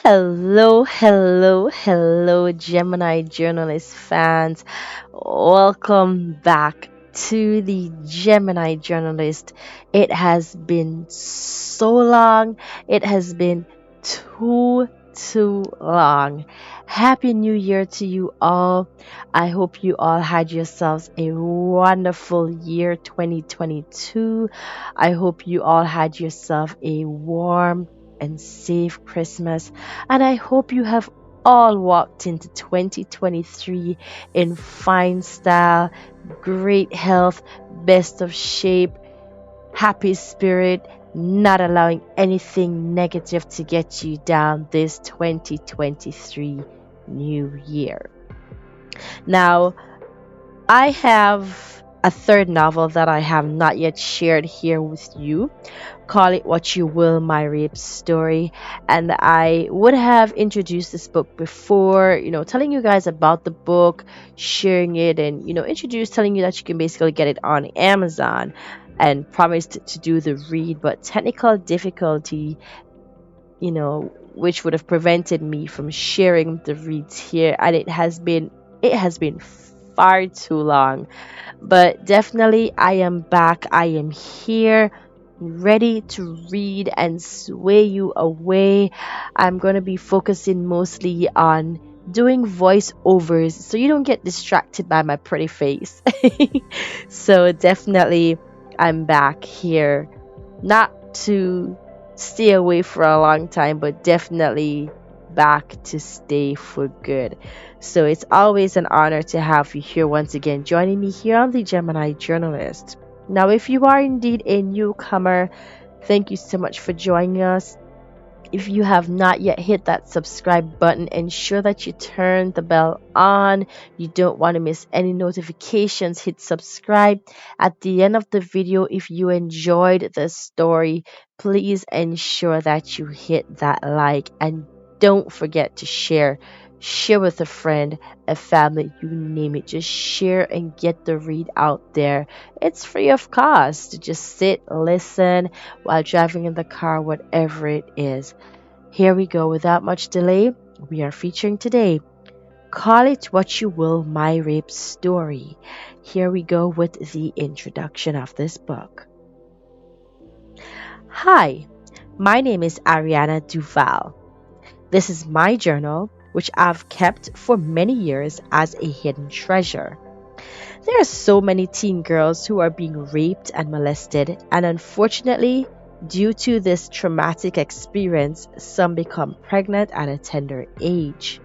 Hello, hello, hello, Gemini journalist fans. Welcome back to the Gemini journalist. It has been so long. It has been too long. Happy New Year to you all. I hope you all had yourselves a wonderful year 2022. I hope you all had yourself a warm and safe Christmas. And I hope you have all walked into 2023 in fine style, great health, best of shape, happy spirit, not allowing anything negative to get you down this 2023 new year. Now, I have a third novel that I have not yet shared here with you. Call it what you will, my rape story. And I would have introduced this book before, telling you guys about the book, sharing it, and, telling you that you can basically get it on Amazon and promised to do the read, but technical difficulty, which would have prevented me from sharing the reads here. And it has been far too long, but definitely I am back. I am here, ready to read and sway you away. I'm going to be focusing mostly on doing voiceovers so you don't get distracted by my pretty face. So definitely I'm back here, not to stay away for a long time, but definitely back to stay for good. So it's always an honor to have you here once again, joining me here on the Gemini Journalist. Now, if you are indeed a newcomer, thank you so much for joining us. If you have not yet hit that subscribe button, ensure that you turn the bell on. You don't want to miss any notifications. Hit subscribe. At the end of the video, if you enjoyed the story, please ensure that you hit that like and don't forget to share. Share with a friend, a family, you name it. Just share and get the read out there. It's free of cost to just sit, listen while driving in the car, whatever it is. Here we go. Without much delay, we are featuring today Call It What You Will, My Rape Story. Here we go with the introduction of this book. Hi, my name is Ariana Duval. This is my journal, which I've kept for many years as a hidden treasure. There are so many teen girls who are being raped and molested, and unfortunately, due to this traumatic experience, some become pregnant at a tender age.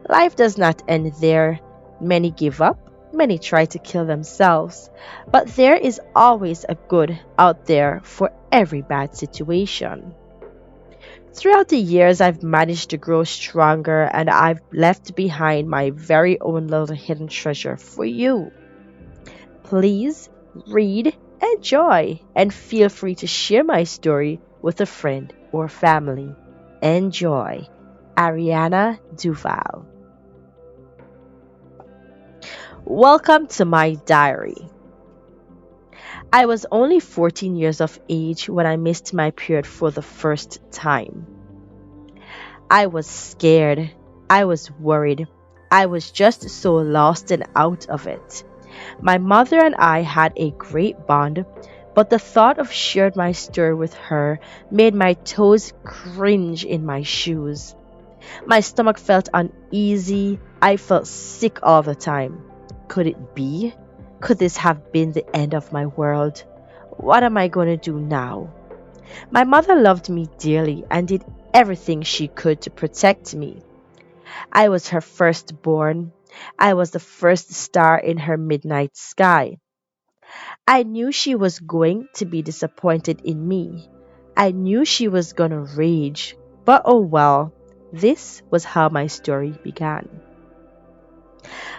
Life does not end there. Many give up, many try to kill themselves, but there is always a good out there for every bad situation. Throughout the years, I've managed to grow stronger and I've left behind my very own little hidden treasure for you. Please read, enjoy, and feel free to share my story with a friend or family. Enjoy. Ariana Duval. Welcome to my diary. I was only 14 years of age when I missed my period for the first time. I was scared. I was worried. I was just so lost and out of it. My mother and I had a great bond, but the thought of sharing my story with her made my toes cringe in my shoes. My stomach felt uneasy. I felt sick all the time. Could it be? Could this have been the end of my world? What am I going to do now? My mother loved me dearly and did everything she could to protect me. I was her firstborn. I was the first star in her midnight sky. I knew she was going to be disappointed in me. I knew she was going to rage. But oh well, this was how my story began.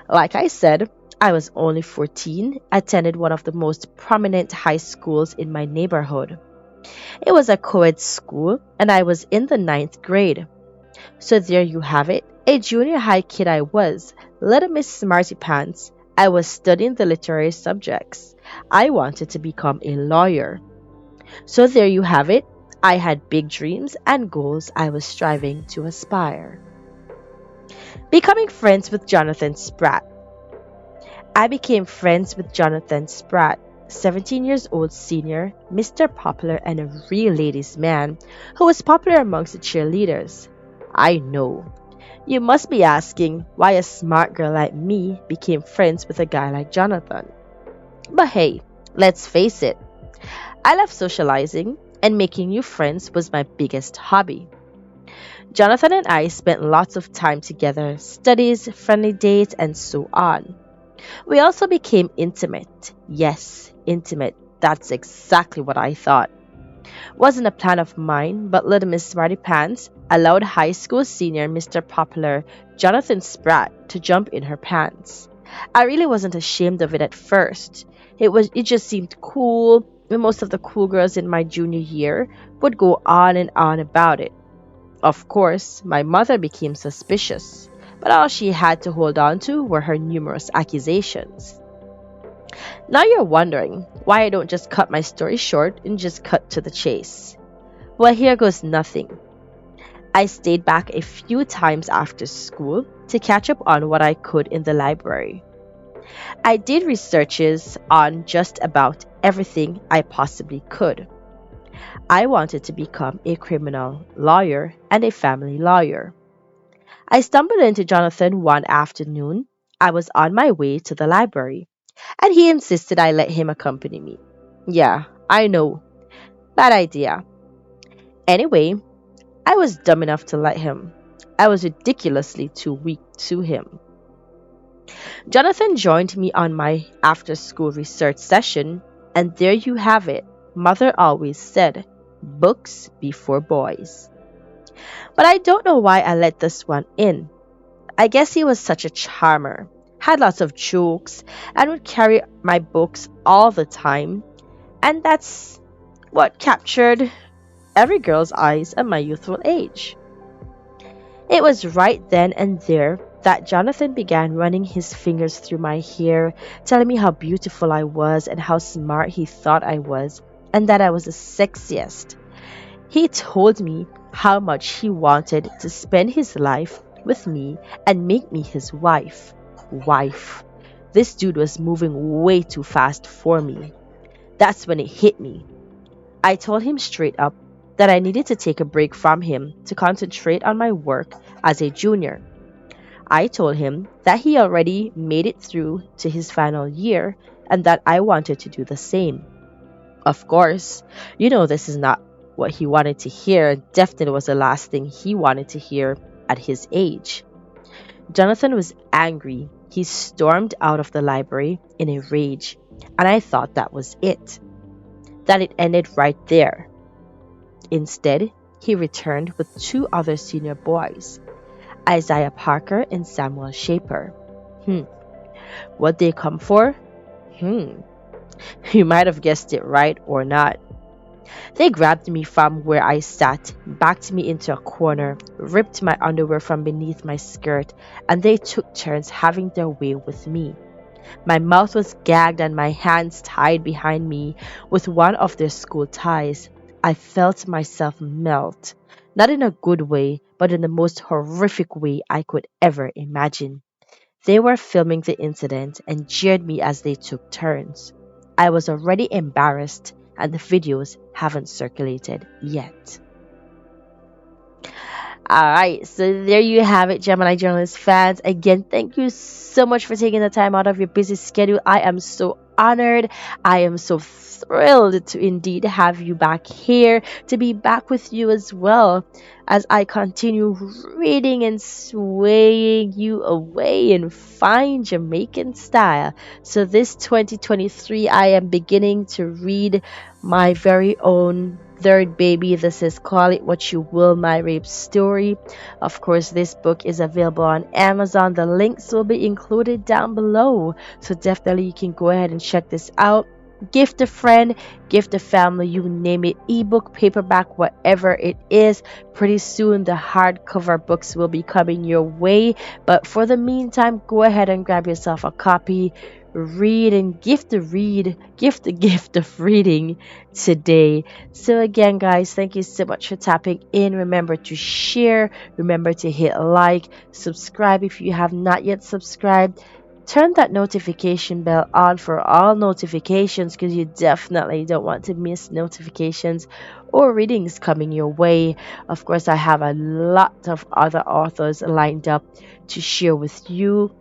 Like I said, I was only 14, attended one of the most prominent high schools in my neighborhood. It was a co-ed school, and I was in the ninth grade. So there you have it, a junior high kid I was, little Miss Smarty Pants. I was studying the literary subjects. I wanted to become a lawyer. So there you have it, I had big dreams and goals I was striving to aspire. Becoming friends with Jonathan Spratt. I became friends with Jonathan Spratt, 17 years old senior, Mr. Popular and a real ladies' man who was popular amongst the cheerleaders. I know. You must be asking why a smart girl like me became friends with a guy like Jonathan. But hey, let's face it, I love socializing, and making new friends was my biggest hobby. Jonathan and I spent lots of time together, studies, friendly dates, and so on. We also became intimate. Yes, intimate. That's exactly what I thought. Wasn't a plan of mine, but little Miss Smarty Pants allowed high school senior Mr. Popular Jonathan Spratt to jump in her pants. I really wasn't ashamed of it at first. It just seemed cool, and most of the cool girls in my junior year would go on and on about it. Of course, my mother became suspicious, but all she had to hold on to were her numerous accusations. Now you're wondering why I don't just cut my story short and just cut to the chase. Well, here goes nothing. I stayed back a few times after school to catch up on what I could in the library. I did researches on just about everything I possibly could. I wanted to become a criminal lawyer and a family lawyer. I stumbled into Jonathan one afternoon. I was on my way to the library, and he insisted I let him accompany me. Yeah, I know, bad idea. Anyway, I was dumb enough to let him. I was ridiculously too weak to him. Jonathan joined me on my after school research session, and there you have it. Mother always said, books before boys. But I don't know why I let this one in. I guess he was such a charmer, had lots of jokes, and would carry my books all the time, and that's what captured every girl's eyes at my youthful age. It was right then and there that Jonathan began running his fingers through my hair, telling me how beautiful I was and how smart he thought I was, and that I was the sexiest. He told me how much he wanted to spend his life with me and make me his wife. Wife. This dude was moving way too fast for me. That's when it hit me. I told him straight up that I needed to take a break from him to concentrate on my work as a junior. I told him that he already made it through to his final year and that I wanted to do the same. Of course, this is not what he wanted to hear. Definitely was the last thing he wanted to hear at his age. Jonathan was angry. He stormed out of the library in a rage, and I thought that was it. That it ended right there. Instead, he returned with two other senior boys, Isaiah Parker and Samuel Shaper. What they come for? You might have guessed it right or not. They grabbed me from where I sat, backed me into a corner, ripped my underwear from beneath my skirt, and they took turns having their way with me. My mouth was gagged and my hands tied behind me with one of their school ties. I felt myself melt, not in a good way, but in the most horrific way I could ever imagine. They were filming the incident and jeered me as they took turns. I was already embarrassed, and the videos haven't circulated yet. Alright, so there you have it, Gemini Journalist fans. Again, thank you so much for taking the time out of your busy schedule. I am so honored. I am so thrilled to indeed have you back here, to be back with you as well as I continue reading and swaying you away in fine Jamaican style. So this 2023, I am beginning to read my very own third baby. This is Call It What You Will, My Rape Story. Of course, this book is available on Amazon. The links will be included down below, so definitely you can go ahead and check this out. Gift a friend, gift a family, you name it, ebook, paperback, whatever it is. Pretty soon the hardcover books will be coming your way, but for the meantime, go ahead and grab yourself a copy, read and gift the gift of reading today. So again, guys, thank you so much for tapping in. Remember to share, remember to hit like, subscribe if you have not yet subscribed. Turn that notification bell on for all notifications because you definitely don't want to miss notifications or readings coming your way. Of course, I have a lot of other authors lined up to share with you.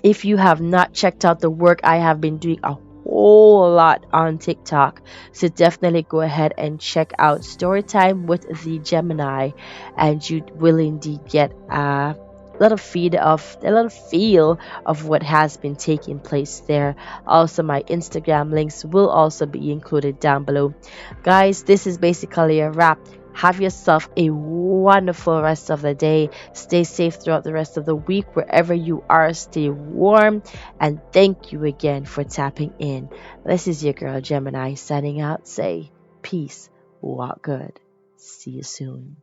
If you have not checked out the work, I have been doing a whole lot on TikTok. So definitely go ahead and check out Storytime with the Gemini, and you will indeed get a little feel of what has been taking place there. Also, my Instagram links will also be included down below. Guys, this is basically a wrap. Have yourself a wonderful rest of the day. Stay safe throughout the rest of the week wherever you are. Stay warm. And thank you again for tapping in. This is your girl Gemini signing out. Say peace, walk good. See you soon.